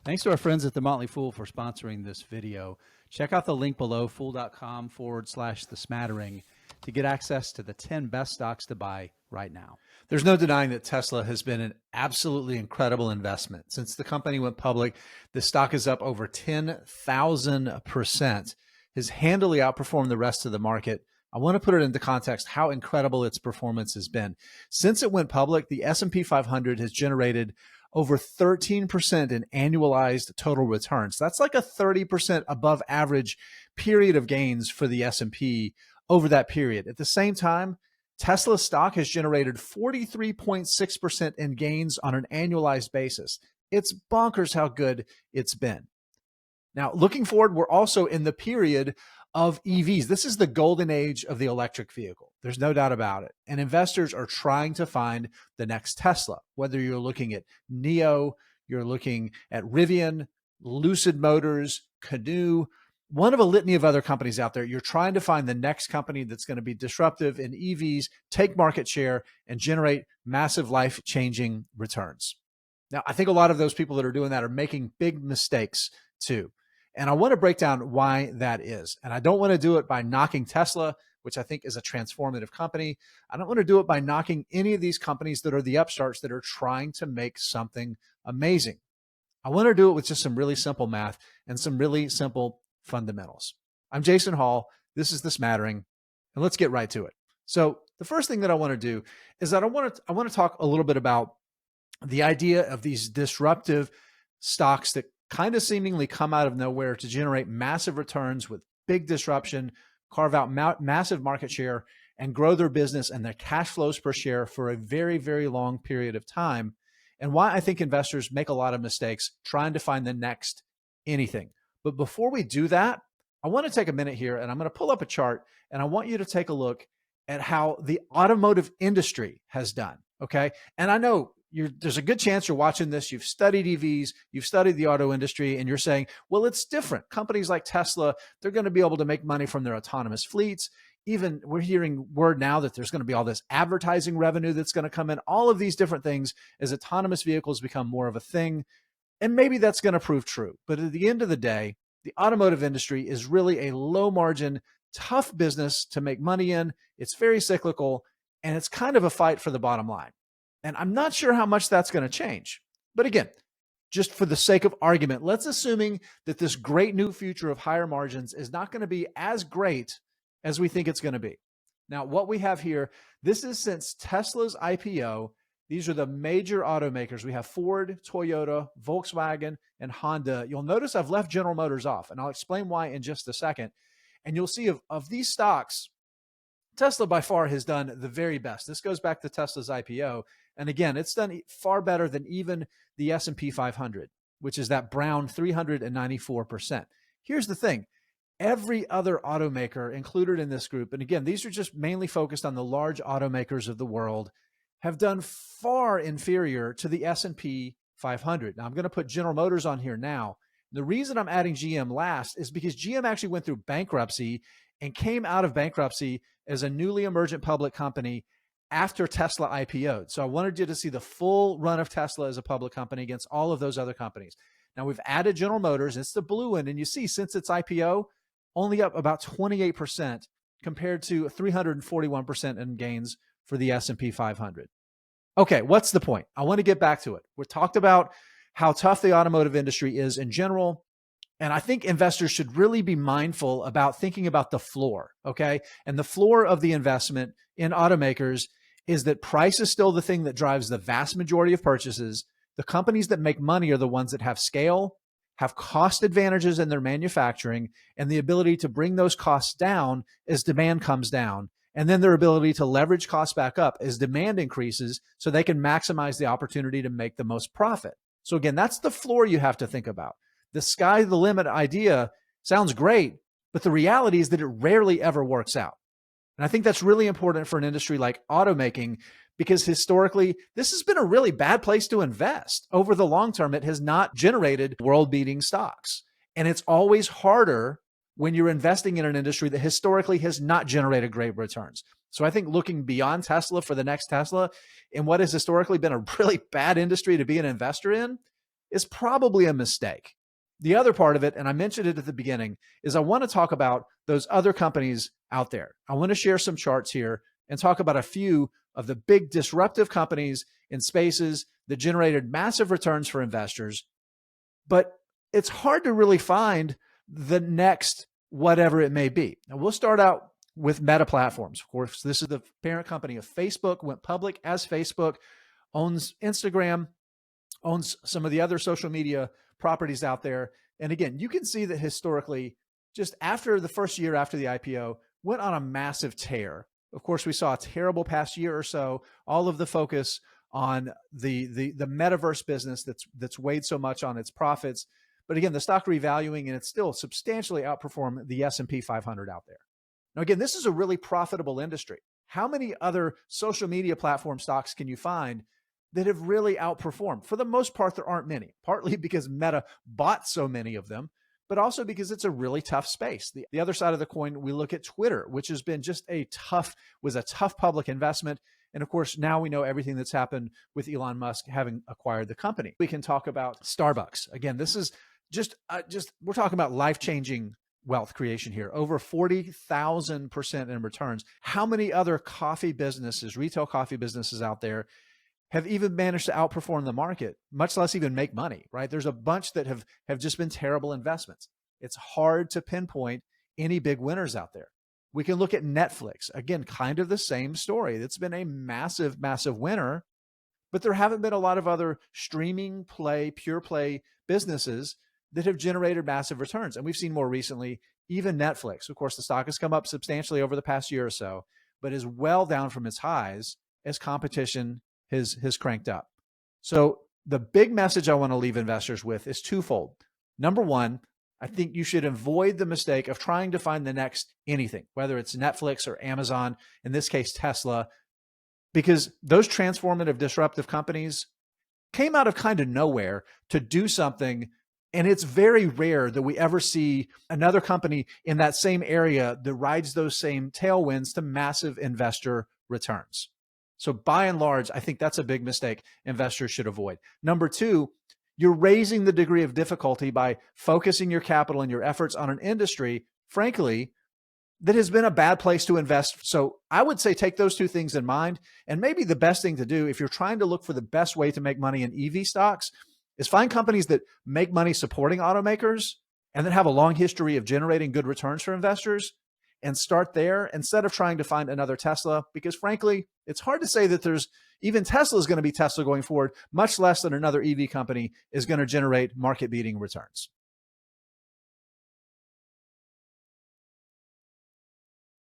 Thanks to our friends at The Motley Fool for sponsoring this video. Check out the link below, fool.com/the smattering, to get access to the 10 best stocks to buy right now. There's no denying that Tesla has been an absolutely incredible investment. Since the company went public, the stock is up over 10,000%, has handily outperformed the rest of the market. I want to put it into context how incredible its performance has been. Since it went public, the S&P 500 has generated over 13% in annualized total returns. That's like a 30% above average period of gains for the S&P over that period. At the same time, Tesla stock has generated 43.6% in gains on an annualized basis. It's bonkers how good it's been. Now, looking forward, we're also in the period of EVs. This is the golden age of the electric vehicle. There's no doubt about it. And investors are trying to find the next Tesla, whether you're looking at NIO, you're looking at Rivian, Lucid Motors, Canoo, one of a litany of other companies out there. You're trying to find the next company that's going to be disruptive in EVs, take market share, and generate massive life-changing returns. Now, I think a lot of those people that are doing that are making big mistakes too. And I want to break down why that is. And I don't want to do it by knocking Tesla, which I think is a transformative company. I don't want to do it by knocking any of these companies that are the upstarts that are trying to make something amazing. I want to do it with just some really simple math and some really simple fundamentals. I'm Jason Hall. This is The Smattering, and let's get right to it. So the first thing that I want to do is that I want to talk a little bit about the idea of these disruptive stocks that kind of seemingly come out of nowhere to generate massive returns with big disruption, carve out massive market share, and grow their business and their cash flows per share for a very, very long period of time. And why I think investors make a lot of mistakes trying to find the next anything. But before we do that, I want to take a minute here and I'm going to pull up a chart and I want you to take a look at how the automotive industry has done. Okay. And I know there's a good chance you're watching this. You've studied EVs, you've studied the auto industry, and you're saying, well, it's different. Companies like Tesla, they're going to be able to make money from their autonomous fleets. Even we're hearing word now that there's going to be all this advertising revenue that's going to come in, all of these different things as autonomous vehicles become more of a thing. And maybe that's going to prove true. But at the end of the day, the automotive industry is really a low margin, tough business to make money in. It's very cyclical, and it's kind of a fight for the bottom line. And I'm not sure how much that's going to change. But again, just for the sake of argument, let's assuming that this great new future of higher margins is not going to be as great as we think it's going to be. Now, what we have here, this is since Tesla's IPO. These are the major automakers. We have Ford, Toyota, Volkswagen, and Honda. You'll notice I've left General Motors off, and I'll explain why in just a second. And you'll see of these stocks, Tesla by far has done the very best. This goes back to Tesla's IPO. And again, it's done far better than even the S&P 500, which is that brown 394%. Here's the thing. Every other automaker included in this group, and again, these are just mainly focused on the large automakers of the world, have done far inferior to the S&P 500. Now, I'm going to put General Motors on here now. The reason I'm adding GM last is because GM actually went through bankruptcy and came out of bankruptcy as a newly emergent public company after Tesla IPO'd. So I wanted you to see the full run of Tesla as a public company against all of those other companies. Now we've added General Motors. It's the blue one. And you see since its IPO, only up about 28% compared to 341% in gains for the S&P 500. Okay, what's the point? I want to get back to it. We talked about how tough the automotive industry is in general. And I think investors should really be mindful about thinking about the floor, okay? And the floor of the investment in automakers is that price is still the thing that drives the vast majority of purchases. The companies that make money are the ones that have scale, have cost advantages in their manufacturing, and the ability to bring those costs down as demand comes down, and then their ability to leverage costs back up as demand increases so they can maximize the opportunity to make the most profit. So again, that's the floor you have to think about. The sky the limit idea sounds great, but the reality is that it rarely ever works out. And I think that's really important for an industry like automaking, because historically, this has been a really bad place to invest. Over the long term, it has not generated world-beating stocks. And it's always harder when you're investing in an industry that historically has not generated great returns. So I think looking beyond Tesla for the next Tesla in what has historically been a really bad industry to be an investor in, is probably a mistake. The other part of it, and I mentioned it at the beginning, is I want to talk about those other companies out there. I want to share some charts here and talk about a few of the big disruptive companies in spaces that generated massive returns for investors. But it's hard to really find the next whatever it may be. Now, we'll start out with Meta Platforms. Of course, this is the parent company of Facebook, went public as Facebook, owns Instagram, owns some of the other social media properties out there. And again, you can see that historically, just after the first year after the IPO, went on a massive tear. Of course, we saw a terrible past year or so, all of the focus on the metaverse business that's weighed so much on its profits. But again, the stock revaluing, and it's still substantially outperformed the S&P 500 out there. Now, again, this is a really profitable industry. How many other social media platform stocks can you find that have really outperformed? For the most part, there aren't many, partly because Meta bought so many of them, but also because it's a really tough space. The other side of the coin, we look at Twitter, which has been just was a tough public investment. And of course, now we know everything that's happened with Elon Musk having acquired the company. We can talk about Starbucks. Again, this is we're talking about life-changing wealth creation here, over 40,000% in returns. How many other coffee businesses, retail coffee businesses out there have even managed to outperform the market, much less even make money, right? There's a bunch that have just been terrible investments. It's hard to pinpoint any big winners out there. We can look at Netflix. Again, kind of the same story. It's been a massive, massive winner, but there haven't been a lot of other streaming play, pure play businesses that have generated massive returns. And we've seen more recently, even Netflix. Of course, the stock has come up substantially over the past year or so, but is well down from its highs as competition has cranked up. So the big message I want to leave investors with is twofold. Number one, I think you should avoid the mistake of trying to find the next anything, whether it's Netflix or Amazon, in this case, Tesla, because those transformative, disruptive companies came out of kind of nowhere to do something. And it's very rare that we ever see another company in that same area that rides those same tailwinds to massive investor returns. So by and large, I think that's a big mistake investors should avoid. Number two, you're raising the degree of difficulty by focusing your capital and your efforts on an industry, frankly, that has been a bad place to invest. So I would say take those two things in mind. And maybe the best thing to do if you're trying to look for the best way to make money in EV stocks is find companies that make money supporting automakers and that have a long history of generating good returns for investors, and start there instead of trying to find another Tesla, because frankly, it's hard to say that there's even Tesla is going to be Tesla going forward, much less than another EV company is going to generate market-beating returns.